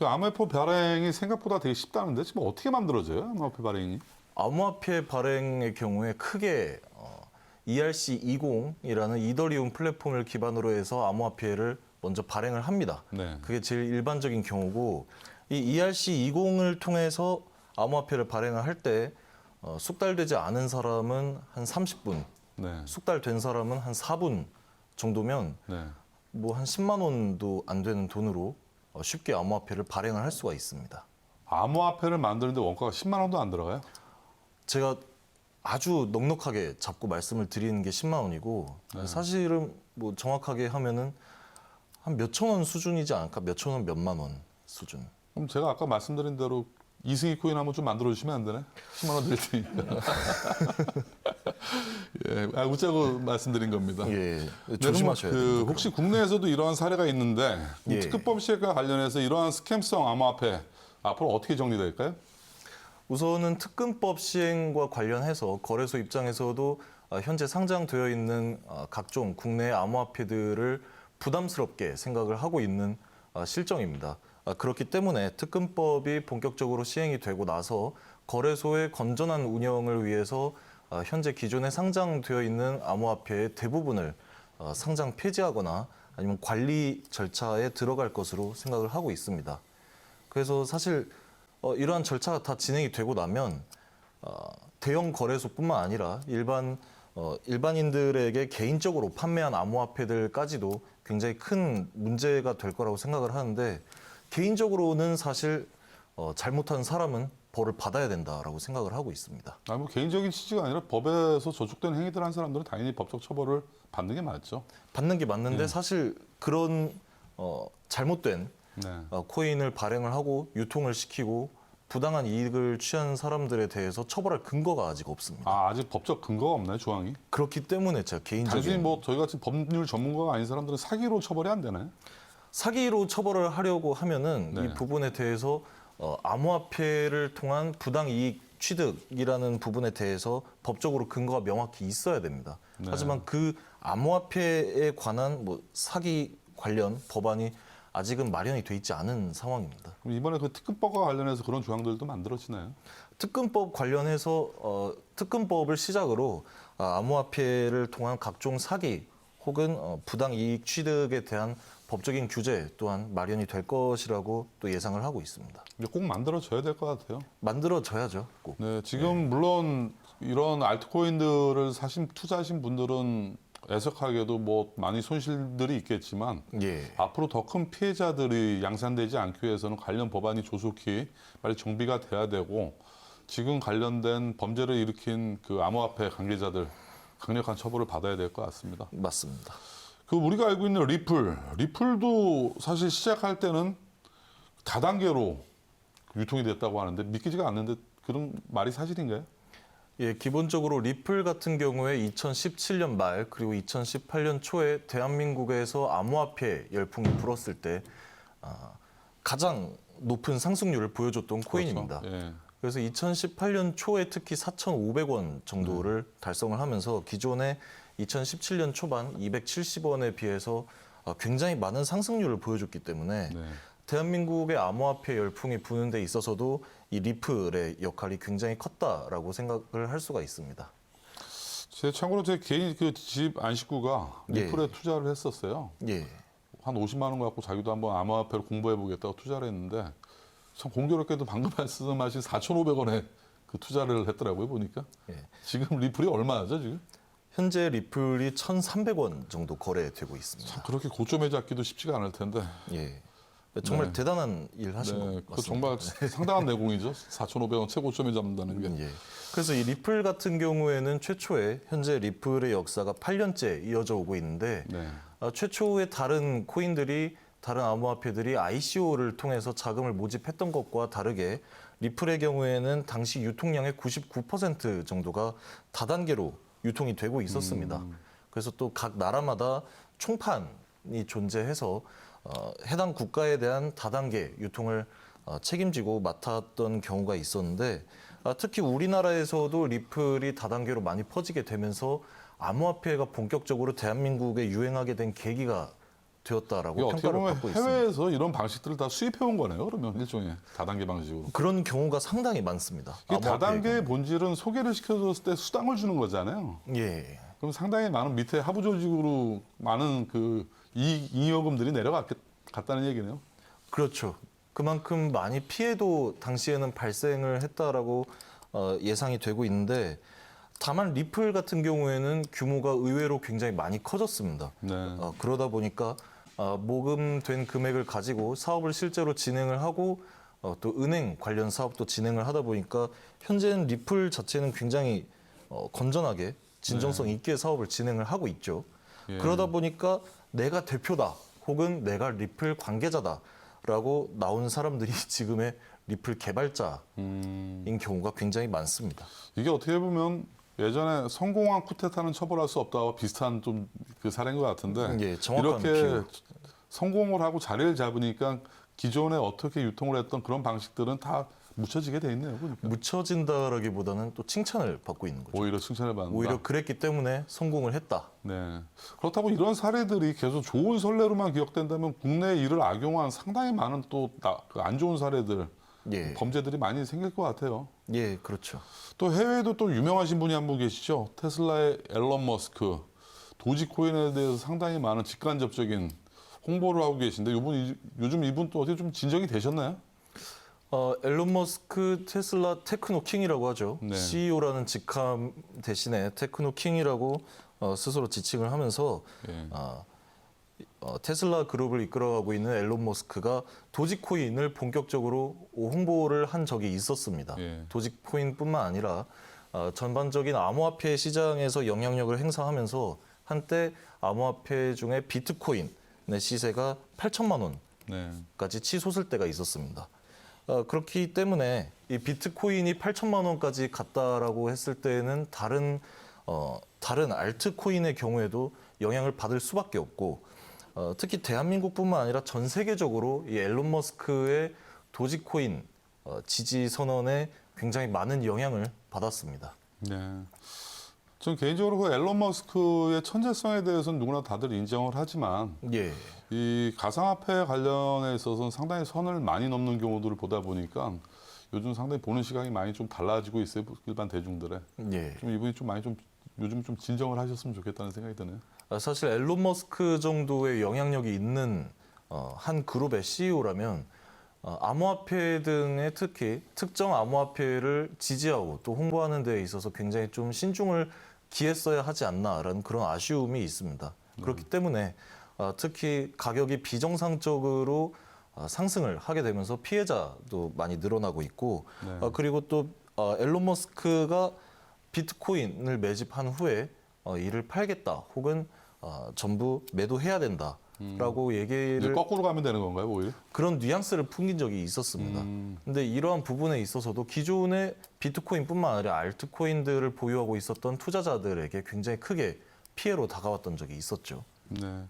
그 암호화폐 발행이 생각보다 되게 쉽다는데 지금 어떻게 만들어져요? 암호화폐 발행이? 암호화폐 발행의 경우에 크게 ERC20이라는 이더리움 플랫폼을 기반으로 해서 암호화폐를 먼저 발행을 합니다. 네. 그게 제일 일반적인 경우고 이 ERC20을 통해서 암호화폐를 발행을 할 때 숙달되지 않은 사람은 한 30분, 네. 숙달된 사람은 한 4분 정도면 네. 뭐 한 10만 원도 안 되는 돈으로 쉽게 암호화폐를 발행을 할 수가 있습니다. 암호화폐를 만드는데 원가가 10만 원도 안 들어가요? 제가 아주 넉넉하게 잡고 말씀을 드리는 게 10만 원이고 사실은 뭐 정확하게 하면은 한 몇천 원 수준이지 않을까? 몇천 원, 몇만 원 수준. 그럼 제가 아까 말씀드린 대로 이승희 코인 한번 좀 만들어 주시면 안 되나요? 10만 원 드릴 테니까. 예, 웃자고 말씀드린 겁니다. 예, 조심하셔야 그 됩니다. 혹시 국내에서도 이러한 사례가 있는데 예. 특급법 시행과 관련해서 이러한 스캠성 암호화폐 앞으로 어떻게 정리될까요? 우선은 특근법 시행과 관련해서 거래소 입장에서도 현재 상장되어 있는 각종 국내 암호화폐들을 부담스럽게 생각을 하고 있는 실정입니다. 그렇기 때문에 특근법이 본격적으로 시행이 되고 나서 거래소의 건전한 운영을 위해서 현재 기존에 상장되어 있는 암호화폐의 대부분을 상장 폐지하거나 아니면 관리 절차에 들어갈 것으로 생각을 하고 있습니다. 그래서 사실 이러한 절차가 다 진행이 되고 나면 대형 거래소뿐만 아니라 일반인들에게 개인적으로 판매한 암호화폐들까지도 굉장히 큰 문제가 될 거라고 생각을 하는데 개인적으로는 사실 잘못한 사람은 벌을 받아야 된다라고 생각을 하고 있습니다. 아니 뭐 개인적인 취지가 아니라 법에서 저촉된 행위들 한 사람들은 당연히 법적 처벌을 받는 게 맞죠. 받는 게 맞는데 사실 그런 잘못된 네. 코인을 발행을 하고 유통을 시키고 부당한 이익을 취한 사람들에 대해서 처벌할 근거가 아직 없습니다. 아직 법적 근거가 없나요, 조항이? 그렇기 때문에 제가 개인적인 단순히 뭐 저희 같이 법률 전문가가 아닌 사람들은 사기로 처벌이 안 되나요? 사기로 처벌을 하려고 하면은 네. 이 부분에 대해서 암호화폐를 통한 부당 이익 취득이라는 부분에 대해서 법적으로 근거가 명확히 있어야 됩니다. 네. 하지만 그 암호화폐에 관한 뭐 사기 관련 법안이 아직은 마련이 돼 있지 않은 상황입니다. 그럼 이번에 그 특급법과 관련해서 그런 조항들도 만들어지나요? 특근법 관련해서 특근법을 시작으로 암호화폐를 통한 각종 사기 혹은 부당 이익 취득에 대한 법적인 규제 또한 마련이 될 것이라고 또 예상을 하고 있습니다. 이제 꼭 만들어져야 될 것 같아요. 만들어져야죠, 꼭. 네, 지금 물론 이런 알트코인들을 투자하신 분들은 애석하게도 뭐 많이 손실들이 있겠지만 예. 앞으로 더 큰 피해자들이 양산되지 않기 위해서는 관련 법안이 조속히 빨리 정비가 돼야 되고 지금 관련된 범죄를 일으킨 그 암호화폐 관계자들 강력한 처벌을 받아야 될 것 같습니다. 맞습니다. 그 우리가 알고 있는 리플도 사실 시작할 때는 다단계로 유통이 됐다고 하는데 믿기지가 않는데 그런 말이 사실인가요? 예, 기본적으로 리플 같은 경우에 2017년 말 그리고 2018년 초에 대한민국에서 암호화폐 열풍이 불었을 때 가장 높은 상승률을 보여줬던 코인입니다. 그렇죠. 예. 그래서 2018년 초에 특히 4,500원 정도를 달성을 하면서 기존의 2017년 초반 270원에 비해서 굉장히 많은 상승률을 보여줬기 때문에 네. 대한민국의 암호화폐 열풍이 부는 데 있어서도 이 리플의 역할이 굉장히 컸다라고 생각을 할 수가 있습니다. 참고로 제 개인 그 집 안식구가 예. 리플에 투자를 했었어요. 예. 한 50만 원 갖고 자기도 한번 암호화폐로 공부해 보겠다고 투자를 했는데 참 공교롭게도 방금 말씀하신 4,500원에 그 투자를 했더라고요, 보니까. 예. 지금 리플이 얼마죠, 지금? 현재 리플이 1,300원 정도 거래되고 있습니다. 참 그렇게 고점에 잡기도 쉽지가 않을 텐데. 예. 정말 네. 대단한 일 하신 것 네, 같습니다. 그 정말 상당한 내공이죠. 4,500원 최고점에 잡는다는 게. 예. 그래서 이 리플 같은 경우에는 최초에 현재 리플의 역사가 8년째 이어져 오고 있는데 네. 최초의 다른 코인들이 다른 암호화폐들이 ICO를 통해서 자금을 모집했던 것과 다르게 리플의 경우에는 당시 유통량의 99% 정도가 다단계로 유통이 되고 있었습니다. 그래서 또 각 나라마다 총판이 존재해서 해당 국가에 대한 다단계 유통을 책임지고 맡았던 경우가 있었는데 특히 우리나라에서도 리플이 다단계로 많이 퍼지게 되면서 암호화폐가 본격적으로 대한민국에 유행하게 된 계기가 되었다라고 이게 어떻게 평가를 보면 받고 있습니다. 해외에서 이런 방식들을 다 수입해온 거네요. 그러면 일종의 다단계 방식으로. 그런 경우가 상당히 많습니다. 이게 암호화폐의 다단계의 본질은 소개를 시켜줬을 때 수당을 주는 거잖아요. 경우. 예, 그럼 상당히 많은 밑에 하부 조직으로 많은 그 잉여금들이 내려갔다는 얘기네요. 그렇죠. 그만큼 많이 피해도 당시에는 발생을 했다라고 예상이 되고 있는데 다만 리플 같은 경우에는 규모가 의외로 굉장히 많이 커졌습니다. 네. 그러다 보니까 모금된 금액을 가지고 사업을 실제로 진행을 하고 또 은행 관련 사업도 진행을 하다 보니까 현재는 리플 자체는 굉장히 건전하게 진정성 있게 사업을 진행을 하고 있죠. 예. 그러다 보니까 내가 대표다 혹은 내가 리플 관계자다라고 나온 사람들이 지금의 리플 개발자인 경우가 굉장히 많습니다. 이게 어떻게 보면 예전에 성공한 쿠데타는 처벌할 수 없다와 비슷한 좀 그 사례인 것 같은데 예, 정확한 이렇게 비유. 성공을 하고 자리를 잡으니까 기존에 어떻게 유통을 했던 그런 방식들은 다 묻혀지게 돼 있네요. 그러니까. 묻혀진다라기보다는 또 칭찬을 받고 있는 거죠. 오히려 칭찬을 받는다. 오히려 그랬기 때문에 성공을 했다. 네. 그렇다고 이런 사례들이 계속 좋은 선례로만 기억된다면 국내에 이를 악용한 상당히 많은 또 안 좋은 사례들, 예, 범죄들이 많이 생길 것 같아요. 예, 그렇죠. 또 해외에도 또 유명하신 분이 한 분 계시죠. 테슬라의 앨런 머스크. 도지코인에 대해서 상당히 많은 직간접적인 홍보를 하고 계신데 요즘 이분 또 어떻게 좀 진정이 되셨나요? 앨런 머스크 테슬라 테크노 킹이라고 하죠. 네. CEO라는 직함 대신에 테크노 킹이라고 스스로 지칭을 하면서 예. 테슬라 그룹을 이끌어가고 있는 앨런 머스크가 도지코인을 본격적으로 홍보를 한 적이 있었습니다. 예. 도지코인뿐만 아니라 전반적인 암호화폐 시장에서 영향력을 행사하면서 한때 암호화폐 중에 비트코인의 시세가 8천만 네. 원까지 치솟을 때가 있었습니다. 그렇기 때문에 이 비트코인이 8천만 원까지 갔다라고 했을 때는 다른 알트코인의 경우에도 영향을 받을 수밖에 없고 특히 대한민국뿐만 아니라 전 세계적으로 이 앨런 머스크의 도지코인 지지 선언에 굉장히 많은 영향을 받았습니다. 네. 전 개인적으로 그 앨런 머스크의 천재성에 대해서는 누구나 다들 인정을 하지만 예, 이 가상화폐 관련에 있어서는 상당히 선을 많이 넘는 경우들을 보다 보니까 요즘 상당히 보는 시각이 많이 좀 달라지고 있어요. 일반 대중들의. 예. 좀 이분이 좀 많이 좀 요즘 좀 진정을 하셨으면 좋겠다는 생각이 드네요. 사실 앨런 머스크 정도의 영향력이 있는 한 그룹의 CEO라면 암호화폐 등의 특히 특정 암호화폐를 지지하고 또 홍보하는 데 있어서 굉장히 좀 신중을 기했어야 하지 않나라는 그런 아쉬움이 있습니다. 그렇기 때문에 특히 가격이 비정상적으로 상승을 하게 되면서 피해자도 많이 늘어나고 있고 네. 그리고 또 앨런 머스크가 비트코인을 매집한 후에 이를 팔겠다 혹은 전부 매도해야 된다라고 이제 얘기를 거꾸로 가면 되는 건가요, 오히려? 그런 뉘앙스를 풍긴 적이 있었습니다. 근데 이러한 부분에 있어서도 기존의 비트코인뿐만 아니라 알트코인들을 보유하고 있었던 투자자들에게 굉장히 크게 피해로 다가왔던 적이 있었죠. 네.